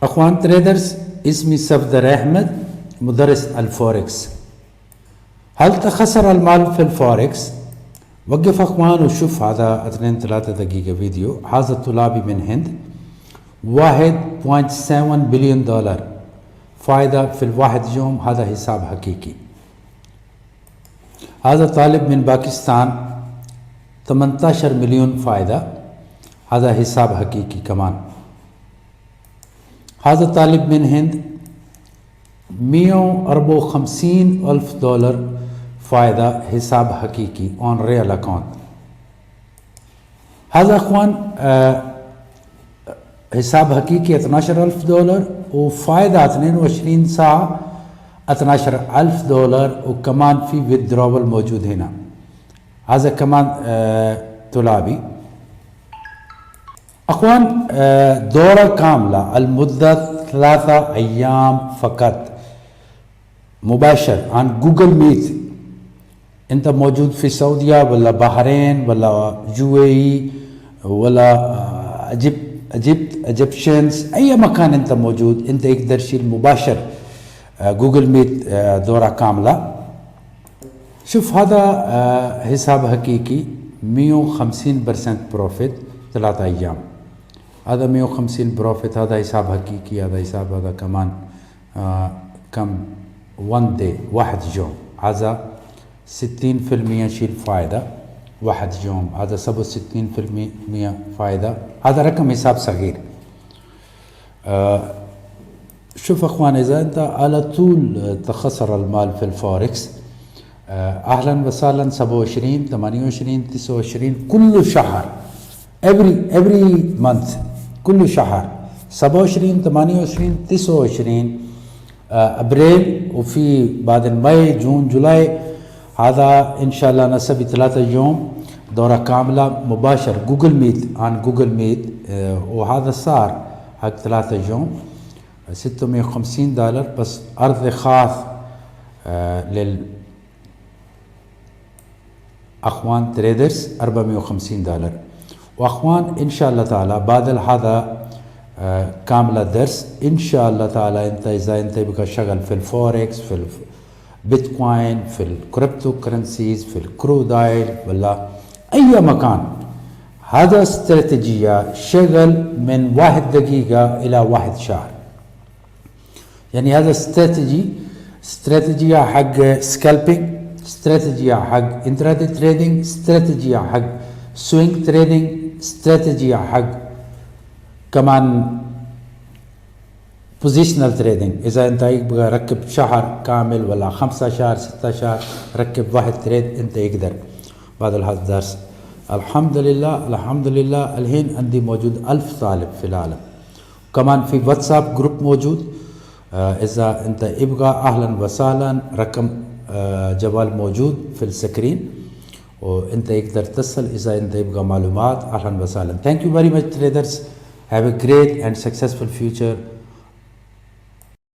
اخوان تريدرز، اسمي صفدر احمد، مدرس الفوركس. هل تخسر المال في الفوركس؟ وقف اخوان وشوف هذا 2-3 دقيقة فيديو. هذا طلابي من هند، 1.7 بليون دولار فائدة في الواحد يوم، هذا حساب حقيقي. هذا طالب من باكستان 18 مليون فائدة، هذا حساب حقيقي كمان. هذا طالب من هند 154 ألف دولار فائدة، حساب حقيقي on real account. هذا اخوان حساب حقيقي 12 ألف دولار وفائدة 22 ساعة 12 ألف دولار، وكمان في withdrawal موجود هنا. هذا كمان طلابي. اخوان دورة كاملة المدة 3 أيام فقط، مباشر عن جوجل ميت. انت موجود في السعودية ولا بحرين ولا UAE ولا ايجيبشنز، اي مكان انت موجود انت يقدر تشيل مباشر جوجل ميت دورة كاملة. شوف هذا حساب حقيقي 150% بروفيت 3 ايام. هذا 150 بروفيت، هذا حساب حقيقي. هذا حساب هذا كمان كم 1 داي، واحد يوم. هذا 60% شيل فائدة واحد يوم، هذا 67% فائدة. هذا رقم حساب صغير. شوف اخوان، اذا انت على طول تخسر المال في الفوركس، اهلا وسهلا. 27 28 29 كل شهر، every month، كل شهر 27 28 29 ابريل، وفي بعد ماي جون جولاي. هذا ان شاء الله نسبي 3 يوم دورة كاملة مباشر جوجل ميت عن جوجل ميت. وهذا صار حق 3 يوم 650 دولار بس، عرض خاص اخوان تريدرز 450 دولار. واخوان ان شاء الله تعالى بعد هذا كاملة درس ان شاء الله تعالى، انت اذا انت بقى شغل في الفوركس، في البيتكوين، في الكريبتو كرنسيز، في الكرودايل ولا اي مكان، هذا استراتيجية شغل من 1 دقيقة الى 1 شهر. يعني هذا استراتيجية حق سكالبينج، استراتيجية حق انترادي تريدينج، استراتيجية حق سوينج تريدينج، استراتيجية حق كمان بوزيشنال تريدينج. اذا انت يبغى ركب شهر كامل ولا 5 شهر 6 شهر ركب واحد تريد، انت يقدر. بعد هذا الدرس الحمد لله الحين عندي موجود 1000 طالب في العالم. كمان في واتساب جروب موجود، اذا انت يبغى اهلا وسهلا، رقم جوال موجود في السكرين وانت يقدر تتصل اذا انت يبغى معلومات. اهلا وسهلا. Thank you very much traders. Have a great and successful future.